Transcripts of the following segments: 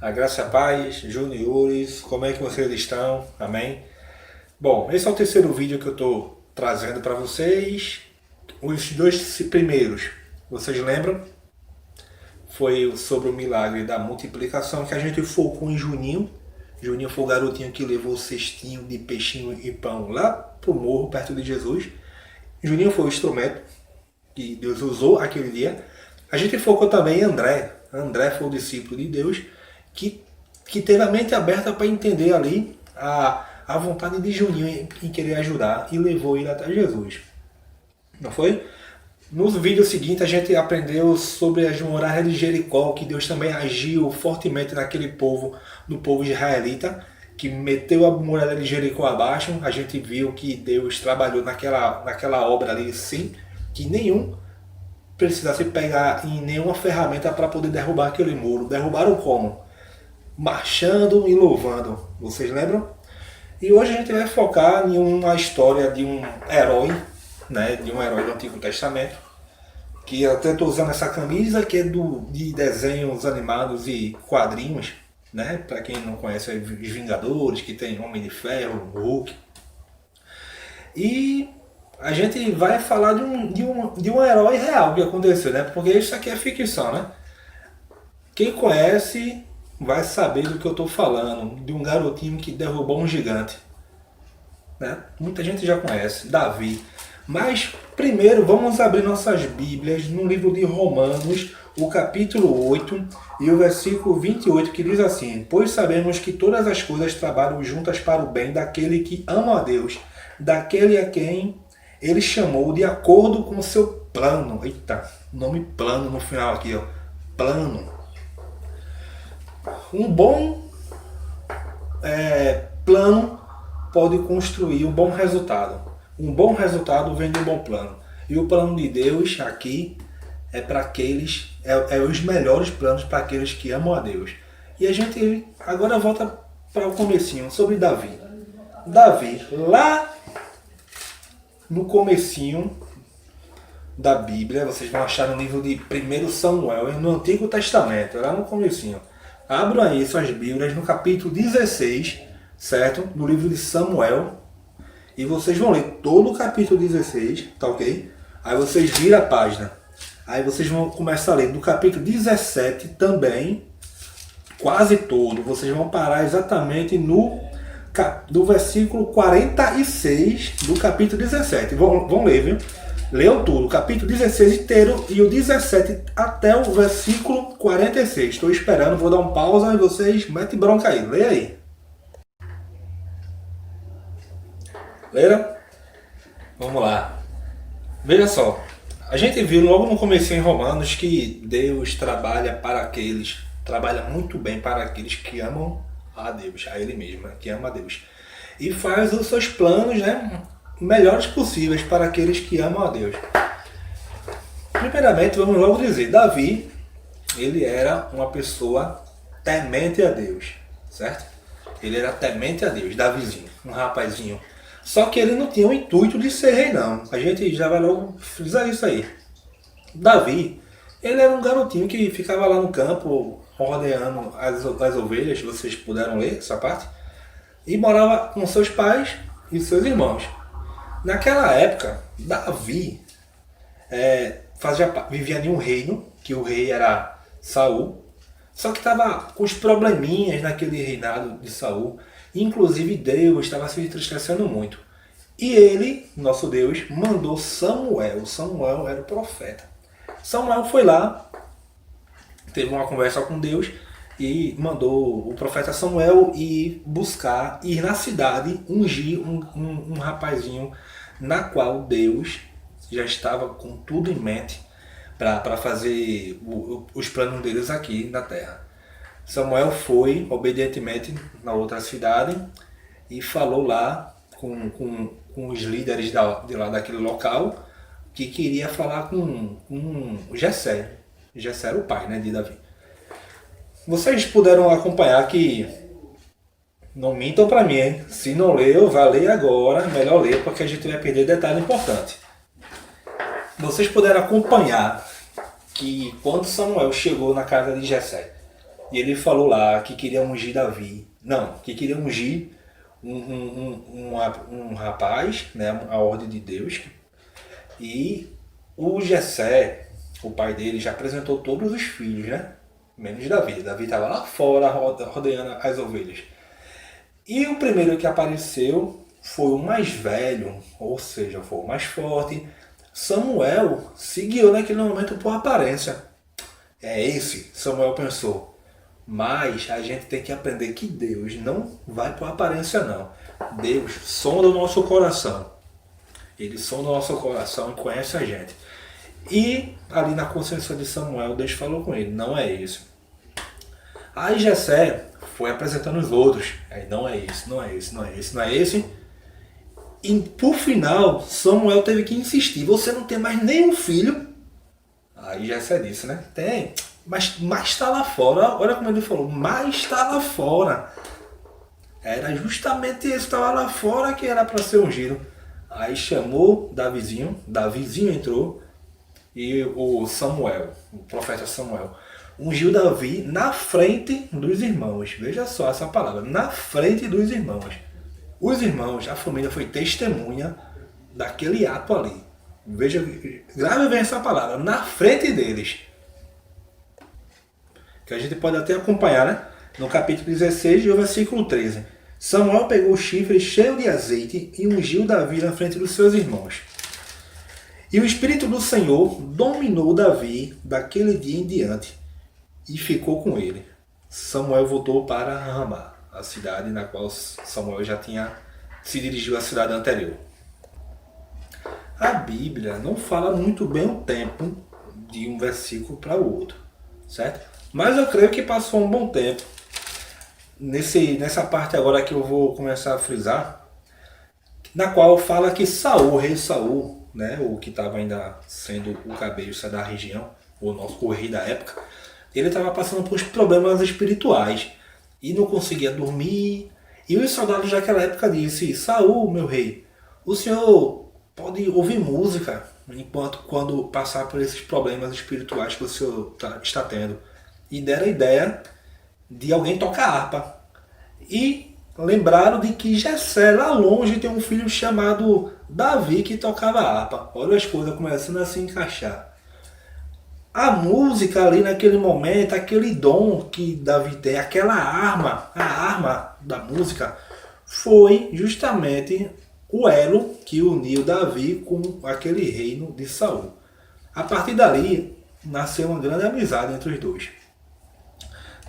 A graça e a paz, juniores, como é que vocês estão? Amém? Bom, esse é o terceiro vídeo que eu estou trazendo para vocês. Os dois primeiros, vocês lembram? Foi sobre o milagre da multiplicação que a gente focou em Juninho. Juninho foi o garotinho que levou o cestinho de peixinho e pão lá pro morro, perto de Jesus. Juninho foi o instrumento que Deus usou aquele dia. A gente focou também em André. André foi o discípulo de Deus que teve a mente aberta para entender ali a vontade de Juninho em querer ajudar e levou ele até Jesus. Não foi? Nos vídeos seguintes a gente aprendeu sobre as muralhas de Jericó, que Deus também agiu fortemente naquele povo, no povo israelita, que meteu a muralha de Jericó abaixo. A gente viu que Deus trabalhou naquela obra ali, sim, que nenhum precisasse pegar em nenhuma ferramenta para poder derrubar aquele muro. Derrubaram como? Marchando e louvando. Vocês lembram? E hoje a gente vai focar em uma história de um herói, né, de um herói do Antigo Testamento, que eu até estou usando essa camisa que é de desenhos animados e quadrinhos, né? Para quem não conhece, é os Vingadores, que tem Homem de Ferro, Hulk. E a gente vai falar de um herói real que aconteceu, né? Porque isso aqui é ficção, né? Quem conhece vai saber do que eu estou falando, de um garotinho que derrubou um gigante, né? Muita gente já conhece, Davi. Mas primeiro vamos abrir nossas Bíblias no livro de Romanos, o capítulo 8 e o versículo 28, que diz assim: Pois sabemos que todas as coisas trabalham juntas para o bem daquele que ama a Deus, daquele a quem ele chamou de acordo com o seu plano. Eita, nome plano no final aqui, ó. Plano. Um bom plano pode construir um bom resultado. Um bom resultado vem de um bom plano. E o plano de Deus aqui é para aqueles, é os melhores planos para aqueles que amam a Deus. E a gente agora volta para o comecinho, sobre Davi. Davi, lá no comecinho da Bíblia, vocês vão achar no livro de 1 Samuel, no Antigo Testamento, lá no comecinho. Abram aí suas Bíblias no capítulo 16, certo? No livro de Samuel. E vocês vão ler todo o capítulo 16, tá ok? Aí vocês viram a página. Aí vocês vão começar a ler do capítulo 17 também, quase todo. Vocês vão parar exatamente do versículo 46 do capítulo 17. Vão ler, viu? Leiam tudo, o capítulo 16 inteiro e o 17 até o versículo 46. Estou esperando, vou dar um pausa e vocês metem bronca aí. Leia aí. Leram? Vamos lá. Veja só. A gente viu logo no começo em Romanos que Deus trabalha trabalha muito bem para aqueles que amam a Deus, a Ele mesmo, que ama a Deus. E faz os seus planos, né, melhores possíveis para aqueles que amam a Deus. Primeiramente, vamos logo dizer, Davi, ele era uma pessoa temente a Deus, certo? Ele era temente a Deus, Davizinho, um rapazinho. Só que ele não tinha o intuito de ser rei, não. A gente já vai logo frisar isso aí. Davi, ele era um garotinho que ficava lá no campo, rodeando as ovelhas, vocês puderam ler essa parte, e morava com seus pais e seus irmãos. Naquela época, Davi vivia em um reino, que o rei era Saul, só que estava com os probleminhas naquele reinado de Saul. Inclusive Deus estava se entristecendo muito. E ele, nosso Deus, mandou Samuel. Samuel era o profeta. Samuel foi lá, teve uma conversa com Deus e mandou o profeta Samuel ir na cidade, ungir um rapazinho na qual Deus já estava com tudo em mente para fazer os planos deles aqui na terra. Samuel foi obedientemente na outra cidade e falou lá com os líderes de lá daquele local que queria falar com Jessé. Jessé era o pai, né, de Davi. Vocês puderam acompanhar que, não mintam para mim, hein? Se não leu, vai ler agora, melhor ler porque a gente vai perder detalhe importante. Vocês puderam acompanhar que quando Samuel chegou na casa de Jessé, E ele falou lá que queria ungir Davi. Não, que queria ungir um rapaz, né, a ordem de Deus. E o Jessé, o pai dele, já apresentou todos os filhos, né? Menos Davi. Davi estava lá fora rodeando as ovelhas. E o primeiro que apareceu foi o mais velho, ou seja, foi o mais forte. Samuel se guiou naquele momento por aparência. É esse, Samuel pensou. Mas a gente tem que aprender que Deus não vai por aparência não. Deus sonda o nosso coração. Ele sonda o nosso coração e conhece a gente. E ali na consciência de Samuel, Deus falou com ele, não é isso. Aí Jessé foi apresentando os outros. Aí não é esse, não é esse, não é esse, não é esse. E por final, Samuel teve que insistir. Você não tem mais nenhum filho? Aí Jessé disse, né? Tem. Mas está lá fora. Olha como ele falou. Mas está lá fora. Era justamente esse que estava lá fora que era para ser ungido. Aí chamou Davizinho. Davizinho entrou. E o Samuel, o profeta Samuel, ungiu Davi na frente dos irmãos. Veja só essa palavra. Na frente dos irmãos. Os irmãos, a família foi testemunha daquele ato ali. Veja, grave bem essa palavra. Na frente deles. Que a gente pode até acompanhar, né? No capítulo 16 e o versículo 13. Samuel pegou o chifre cheio de azeite e ungiu Davi na frente dos seus irmãos. E o Espírito do Senhor dominou Davi daquele dia em diante e ficou com ele. Samuel voltou para Ramá, a cidade na qual Samuel já tinha se dirigido à cidade anterior. A Bíblia não fala muito bem o tempo de um versículo para o outro, certo? Mas eu creio que passou um bom tempo. Nessa parte agora que eu vou começar a frisar, na qual fala que Saul, rei Saul, né, o que estava ainda sendo o cabeça da região, o rei da época, ele estava passando por problemas espirituais e não conseguia dormir. E os soldados daquela época disse: Saul, meu rei, o senhor pode ouvir música quando passar por esses problemas espirituais que o senhor está tendo. E deram a ideia de alguém tocar harpa. E lembraram de que Jessé, lá longe, tem um filho chamado Davi que tocava harpa. Olha as coisas começando a se encaixar. A música ali naquele momento, aquele dom que Davi tem, aquela arma, a arma da música, foi justamente o elo que uniu Davi com aquele reino de Saul. A partir dali, nasceu uma grande amizade entre os dois,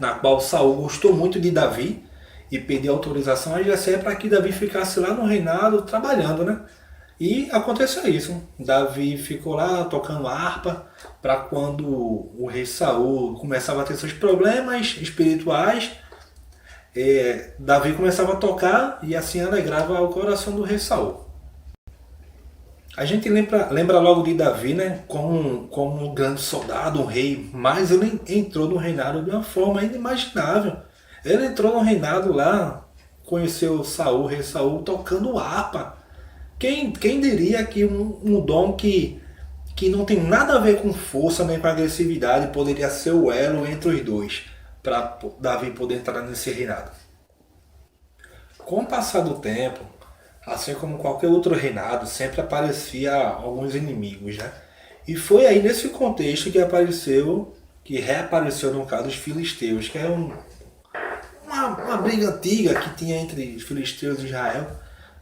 na qual Saul gostou muito de Davi e pediu autorização a Jessé para que Davi ficasse lá no reinado trabalhando, né? E aconteceu isso. Davi ficou lá tocando harpa para quando o rei Saul começava a ter seus problemas espirituais, Davi começava a tocar e assim alegrava o coração do rei Saul. A gente lembra logo de Davi, né, como um grande soldado, um rei, mas ele entrou no reinado de uma forma inimaginável. Ele entrou no reinado lá, conheceu Saul, rei Saul, tocando harpa. Quem diria que um dom que não tem nada a ver com força nem com agressividade poderia ser o elo entre os dois, para Davi poder entrar nesse reinado. Com o passar do tempo, assim como qualquer outro reinado, sempre aparecia alguns inimigos, né? E foi aí nesse contexto que reapareceu no caso os filisteus, que é uma briga antiga que tinha entre os filisteus e Israel,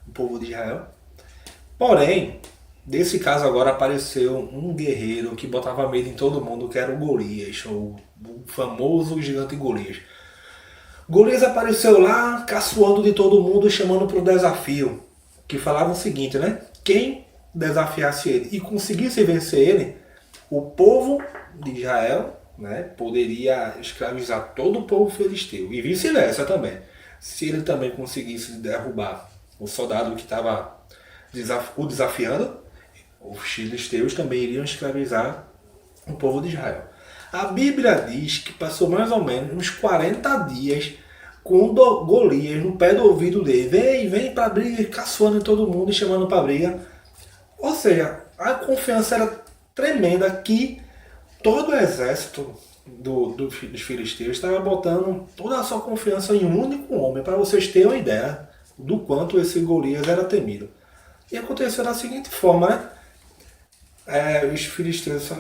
o povo de Israel. Porém, nesse caso agora apareceu um guerreiro que botava medo em todo mundo, que era o Golias, o famoso gigante Golias. Golias apareceu lá, caçoando de todo mundo, chamando para o desafio, que falava o seguinte, né? Quem desafiasse ele e conseguisse vencer ele, o povo de Israel, né, poderia escravizar todo o povo filisteu, e vice-versa também. Se ele também conseguisse derrubar o soldado que estava o desafiando, os filisteus também iriam escravizar o povo de Israel. A Bíblia diz que passou mais ou menos uns 40 dias com Golias no pé do ouvido dele. Vem pra briga, caçoando em todo mundo e chamando pra briga. Ou seja, a confiança era tremenda que todo o exército, dos filisteus estava botando toda a sua confiança em um único homem, para vocês terem uma ideia do quanto esse Golias era temido. E aconteceu da seguinte forma, né? Os filisteus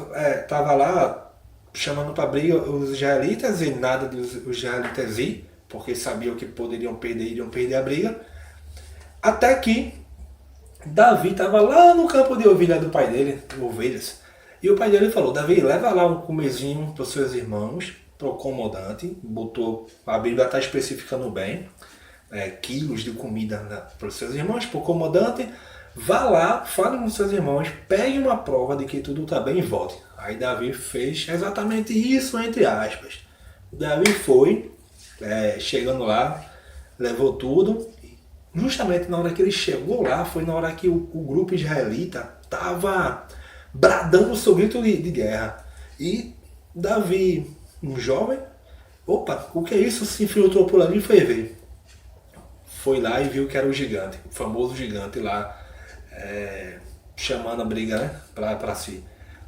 estavam lá chamando para briga os israelitas e nada dos israelitas ir, porque sabiam que iriam perder a briga. Até que Davi estava lá no campo de ovelha do pai dele, ovelhas. E o pai dele falou: Davi, leva lá um comezinho para os seus irmãos, para o comandante. Botou, a Bíblia está especificando bem, quilos de comida, né, para os seus irmãos, para o comandante. Vá lá, fale com os seus irmãos, pegue uma prova de que tudo está bem e volte. Aí Davi fez exatamente isso, entre aspas. Davi foi, chegando lá, levou tudo. Justamente na hora que ele chegou lá, foi na hora que o grupo israelita estava bradando o seu grito de guerra. E Davi, um jovem, opa, o que é isso? Se infiltrou por ali e foi ver. Foi lá e viu que era o gigante, o famoso gigante lá, chamando a briga, né, pra si.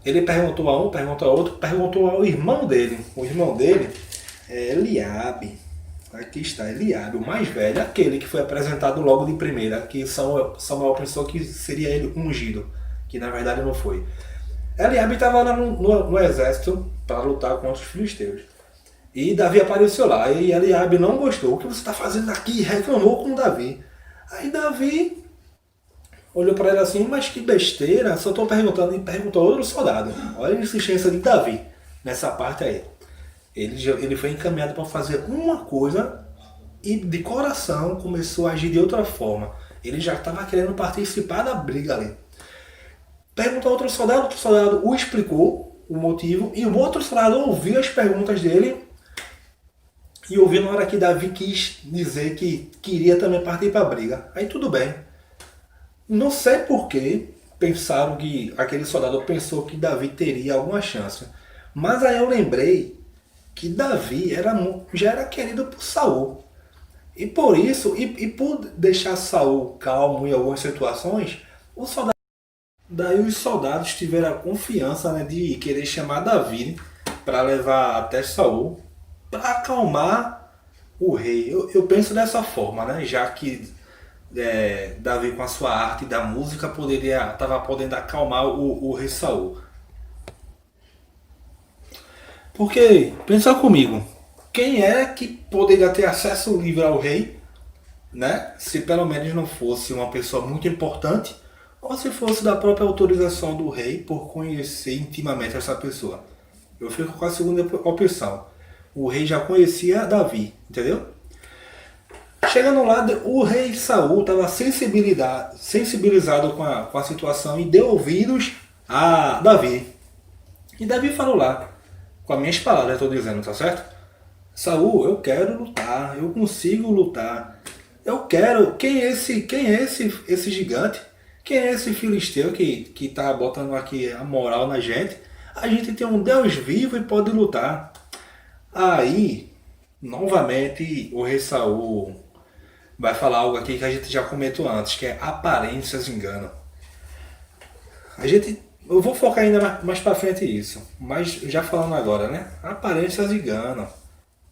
Ele perguntou a um, perguntou a outro, perguntou ao irmão dele. O irmão dele é Eliabe. Aqui está, Eliabe, o mais velho, aquele que foi apresentado logo de primeira, que Samuel pensou que seria ele ungido, que na verdade não foi. Eliabe estava lá no exército para lutar contra os filisteus. E Davi apareceu lá, e Eliabe não gostou. O que você está fazendo aqui? Reclamou com Davi. Aí Davi olhou para ele assim: mas que besteira, só estou perguntando. E perguntou a outro soldado. Olha a insistência de Davi nessa parte aí. Ele foi encaminhado para fazer uma coisa e de coração começou a agir de outra forma. Ele já estava querendo participar da briga ali. Perguntou a outro soldado o explicou o motivo, e o outro soldado ouviu as perguntas dele e ouviu na hora que Davi quis dizer que queria também partir para a briga. Aí tudo bem. Não sei por que pensaram que aquele soldado pensou que Davi teria alguma chance. Mas aí eu lembrei que Davi já era querido por Saul. E por isso, e por deixar Saul calmo em algumas situações, daí os soldados tiveram a confiança, né, de querer chamar Davi para levar até Saul, para acalmar o rei. Eu penso dessa forma, né, já que Davi, com a sua arte da música, estava podendo acalmar o rei Saul. Porque, pensa comigo, quem é que poderia ter acesso livre ao rei, né? Se pelo menos não fosse uma pessoa muito importante, ou se fosse da própria autorização do rei por conhecer intimamente essa pessoa. Eu fico com a segunda opção. O rei já conhecia Davi, entendeu? Chegando lá, o rei Saul estava sensibilizado com a situação e deu ouvidos a Davi. E Davi falou lá: com as minhas palavras, estou dizendo, tá certo? Saul, eu quero lutar, eu consigo lutar. Eu quero. Quem é esse gigante? Quem é esse filisteu que tá botando aqui a moral na gente? A gente tem um Deus vivo e pode lutar. Aí, novamente, o rei Saul vai falar algo aqui que a gente já comentou antes, que é aparências enganam. Eu vou focar ainda mais para frente isso, mas já falando agora, né? Aparências enganam.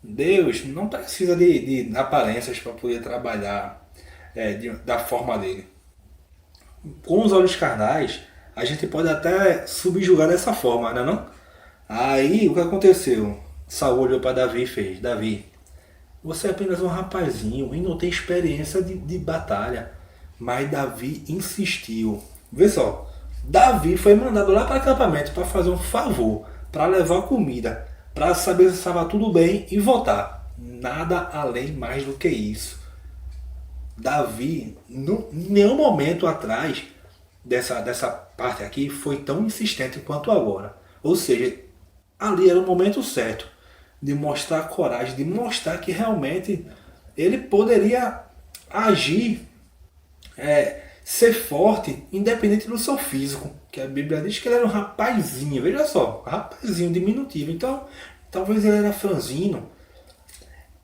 Deus não precisa de aparências para poder trabalhar da forma dele. Com os olhos carnais, a gente pode até subjugar dessa forma, né não? Aí, o que aconteceu? Saul olhou para Davi e fez: Davi, você é apenas um rapazinho e não tem experiência de batalha. Mas Davi insistiu. Vê só. Davi foi mandado lá para o acampamento para fazer um favor, para levar comida, para saber se estava tudo bem e voltar. Nada além mais do que isso. Davi, em nenhum momento atrás dessa parte aqui, foi tão insistente quanto agora. Ou seja, ali era o momento certo de mostrar coragem, de mostrar que realmente ele poderia agir, ser forte, independente do seu físico. Que a Bíblia diz que ele era um rapazinho, veja só, rapazinho diminutivo. Então, talvez ele era franzino.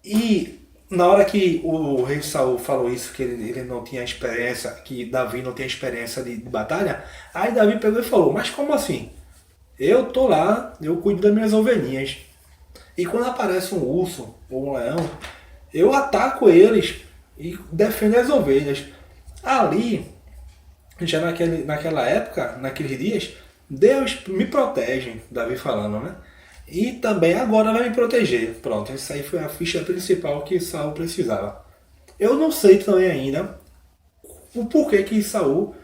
E na hora que o rei Saul falou isso, que ele não tinha experiência, que Davi não tinha experiência de batalha, aí Davi pegou e falou: mas como assim? Eu tô lá, eu cuido das minhas ovelhinhas. E quando aparece um urso ou um leão, eu ataco eles e defendo as ovelhas. Ali, já naquela época, naqueles dias, Deus me protege, Davi falando, né? E também agora vai me proteger. Pronto, essa aí foi a ficha principal que Saul precisava. Eu não sei também ainda o porquê que Saul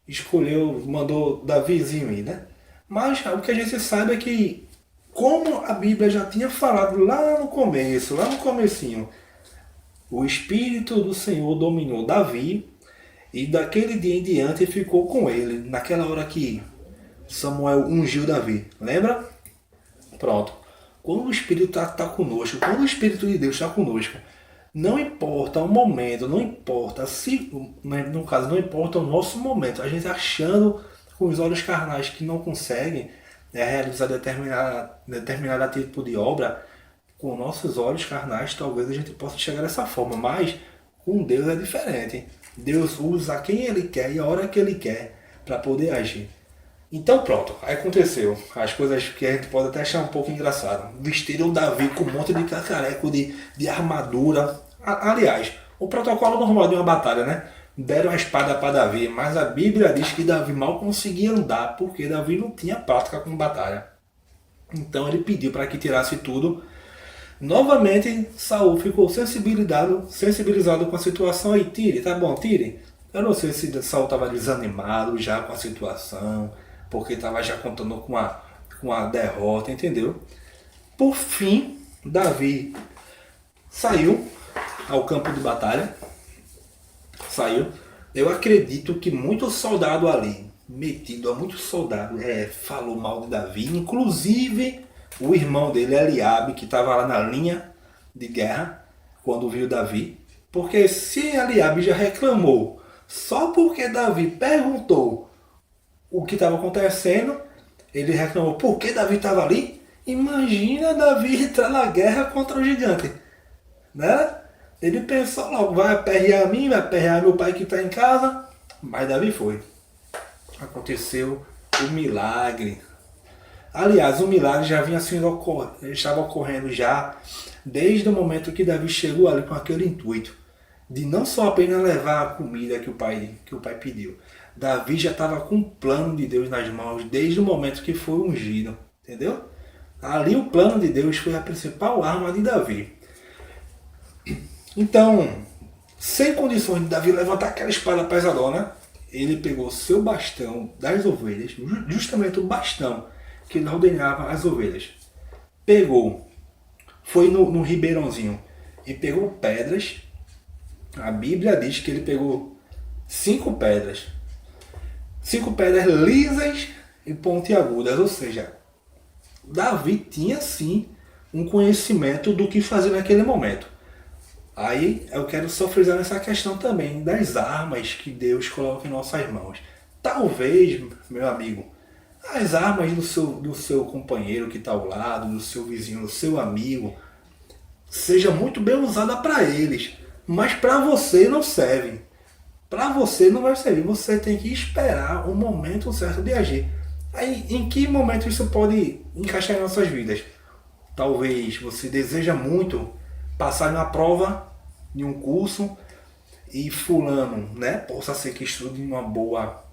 escolheu, mandou Davizinho ir, né? Mas o que a gente sabe é que, como a Bíblia já tinha falado lá no começo, lá no comecinho, o Espírito do Senhor dominou Davi e daquele dia em diante ficou com ele, naquela hora que Samuel ungiu Davi. Lembra? Pronto. Quando o Espírito está conosco, quando o Espírito de Deus está conosco, não importa o momento, não importa se, no caso, não importa o nosso momento, a gente achando com os olhos carnais que não consegue realizar determinada tipo de obra, com nossos olhos carnais talvez a gente possa chegar dessa forma, mas com Deus é diferente. Deus usa quem Ele quer e a hora que Ele quer para poder agir. Então pronto, aí aconteceu. As coisas que a gente pode até achar um pouco engraçado. Vestiram Davi com um monte de cacareco de armadura. Aliás, o protocolo normal de uma batalha, né? Deram a espada para Davi, mas a Bíblia diz que Davi mal conseguia andar porque Davi não tinha prática com batalha. Então ele pediu para que tirasse tudo. Novamente, Saul ficou sensibilizado com a situação e tire, tá bom, tire. Eu não sei se Saul estava desanimado já com a situação, porque estava já contando com a derrota, entendeu? Por fim, Davi saiu ao campo de batalha. Saiu. Eu acredito que muito soldado ali, metido a muito soldado, falou mal de Davi, inclusive o irmão dele, Eliabe, que estava lá na linha de guerra quando viu Davi. Porque se Eliabe já reclamou só porque Davi perguntou o que estava acontecendo, ele reclamou por que Davi estava ali. Imagina Davi entrar na guerra contra o gigante, né? Ele pensou logo, vai aperrear a mim, vai aperrear meu pai que está em casa. Mas Davi foi. Aconteceu o milagre. Aliás, o milagre já vinha estava ocorrendo já desde o momento que Davi chegou ali com aquele intuito de não só apenas levar a comida que o pai pediu. Davi já estava com o plano de Deus nas mãos desde o momento que foi ungido, entendeu? Ali o plano de Deus foi a principal arma de Davi. Então, sem condições de Davi levantar aquela espada pesadona, ele pegou seu bastão das ovelhas, justamente o bastão que ele ordenhava as ovelhas. Pegou, foi no ribeirãozinho e pegou pedras. A Bíblia diz que ele pegou 5 pedras. 5 pedras lisas e pontiagudas, ou seja, Davi tinha sim um conhecimento do que fazer naquele momento. Aí eu quero só frisar nessa questão também das armas que Deus coloca em nossas mãos. Talvez, meu amigo, as armas do seu companheiro que está ao lado, do seu vizinho, do seu amigo, seja muito bem usada para eles, mas para você não serve. Para você não vai servir, você tem que esperar o momento certo de agir. Aí, em que momento isso pode encaixar em nossas vidas? Talvez você deseja muito passar na prova de um curso e fulano, né, possa ser que estude em uma boa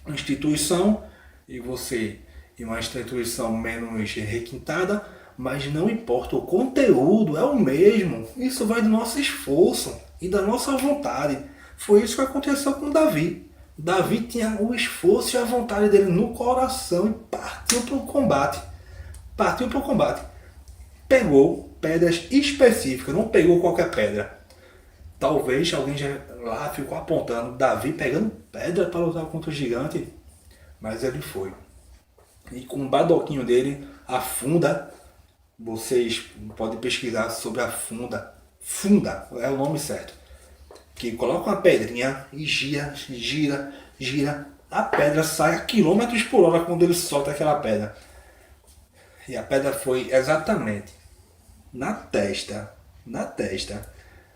instituição e você em uma instituição menos requintada, mas não importa, o conteúdo é o mesmo. Isso vai do nosso esforço e da nossa vontade. Foi isso que aconteceu com Davi. Davi tinha o esforço e a vontade dele no coração e partiu para o combate. Partiu para o combate. Pegou pedras específicas, não pegou qualquer pedra. Talvez alguém já lá ficou apontando Davi pegando pedra para lutar contra o gigante, mas ele foi. E com o badoquinho dele, a funda, vocês podem pesquisar sobre a funda. Funda é o nome certo. Que coloca uma pedrinha e gira, gira, gira. A pedra sai a quilômetros por hora quando ele solta aquela pedra. E a pedra foi exatamente na testa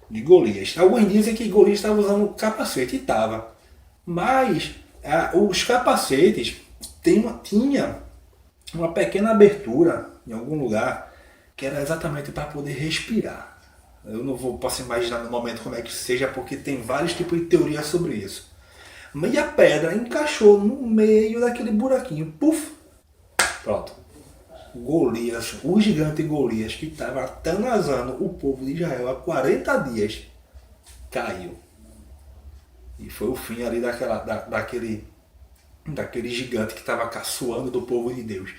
de Golias. Alguns dizem que Golias estava usando capacete, e estava. Mas os capacetes tinha uma pequena abertura em algum lugar que era exatamente para poder respirar. Eu não posso imaginar no momento como é que seja, porque tem vários tipos de teorias sobre isso. E a pedra encaixou no meio daquele buraquinho. Puf! Pronto. Golias, o gigante Golias, que estava atanazando o povo de Israel há 40 dias, caiu. E foi o fim ali daquele gigante que estava caçoando do povo de Deus.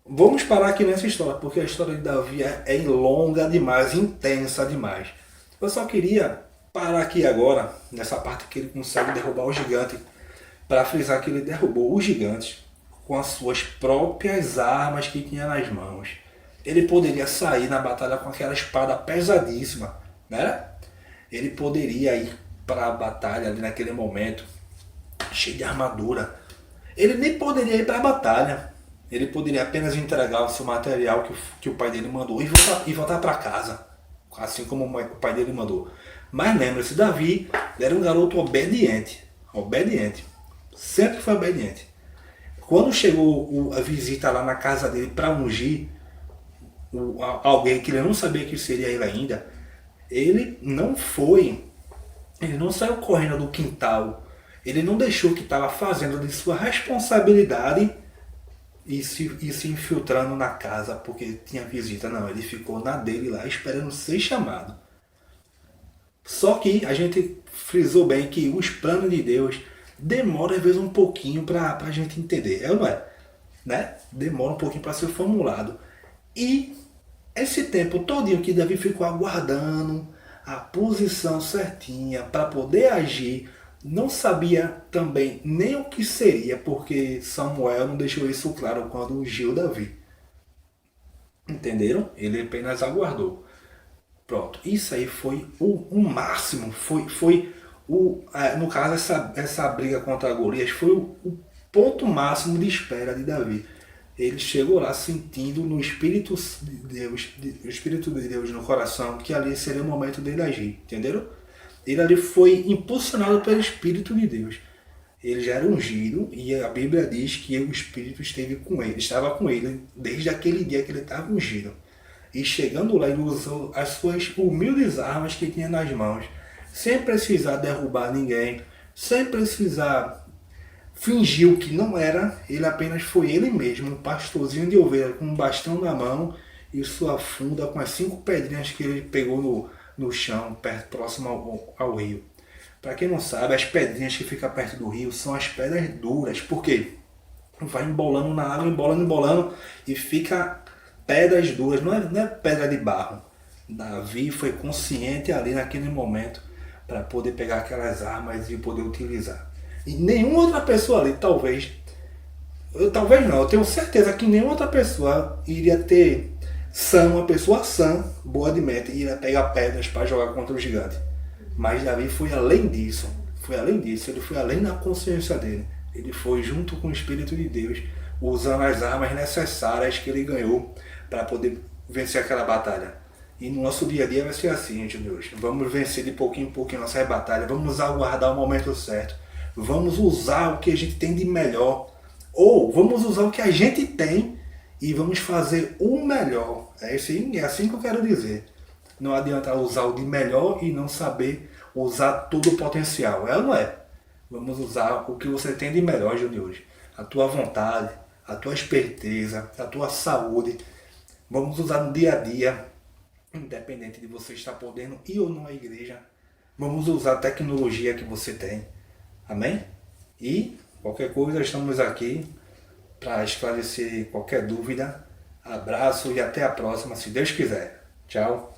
Vamos parar aqui nessa história, porque a história de Davi é longa demais, intensa demais. Eu só queria parar aqui agora, nessa parte que ele consegue derrubar o gigante, para frisar que ele derrubou os gigantes com as suas próprias armas que tinha nas mãos. Ele poderia sair na batalha com aquela espada pesadíssima, né? Ele poderia ir para a batalha ali naquele momento, cheio de armadura. Ele nem poderia ir para a batalha. Ele poderia apenas entregar o seu material que o pai dele mandou e voltar para casa, assim como o pai dele mandou. Mas lembre-se, Davi era um garoto obediente. Sempre foi obediente. Quando chegou a visita lá na casa dele para ungir alguém que ele não sabia que seria ele ainda, ele não saiu correndo do quintal, ele não deixou o que estava fazendo de sua responsabilidade e se infiltrando na casa porque tinha visita. Não, ele ficou na dele lá esperando ser chamado. Só que a gente frisou bem que os planos de Deus demora às vezes um pouquinho para a gente entender, é ou não é? Né? Demora um pouquinho para ser formulado. E esse tempo todinho que Davi ficou aguardando a posição certinha para poder agir, não sabia também nem o que seria, porque Samuel não deixou isso claro quando ungiu Davi. Entenderam? Ele apenas aguardou. Pronto, isso aí foi o máximo, no caso essa briga contra Golias foi o ponto máximo de espera de Davi. Ele chegou lá sentindo no Espírito de Deus no coração que ali seria o momento dele agir, entenderam? Ele ali foi impulsionado pelo Espírito de Deus. Ele já era ungido e a Bíblia diz que o Espírito estava com ele desde aquele dia que ele estava ungido. E chegando lá, ele usou as suas humildes armas que tinha nas mãos, sem precisar derrubar ninguém, sem precisar fingir o que não era. Ele apenas foi ele mesmo, um pastorzinho de ovelha com um bastão na mão e sua funda com as 5 pedrinhas que ele pegou no chão, próximo ao rio. Para quem não sabe, as pedrinhas que ficam perto do rio são as pedras duras. Por quê? Vai embolando na água, embolando e fica pedras duras, não é pedra de barro. Davi foi consciente ali naquele momento para poder pegar aquelas armas e poder utilizar. E nenhuma outra pessoa ali, talvez não, eu tenho certeza que nenhuma outra pessoa iria ter uma pessoa sã, boa de mente, iria pegar pedras para jogar contra o gigante. Mas Davi foi além disso, ele foi além da consciência dele. Ele foi junto com o Espírito de Deus, usando as armas necessárias que ele ganhou para poder vencer aquela batalha. E no nosso dia a dia vai ser assim, gente, Deus. Vamos vencer de pouquinho em pouquinho nossas batalhas, vamos aguardar o momento certo, vamos usar o que a gente tem de melhor, ou vamos usar o que a gente tem e vamos fazer o melhor. É assim que eu quero dizer. Não adianta usar o de melhor e não saber usar todo o potencial, é ou não é? Vamos usar o que você tem de melhor, Júnior, hoje. A tua vontade, a tua esperteza, a tua saúde. Vamos usar no dia a dia, independente de você estar podendo ir ou não à igreja. Vamos usar a tecnologia que você tem. Amém? E qualquer coisa, estamos aqui para esclarecer qualquer dúvida. Abraço e até a próxima, se Deus quiser. Tchau.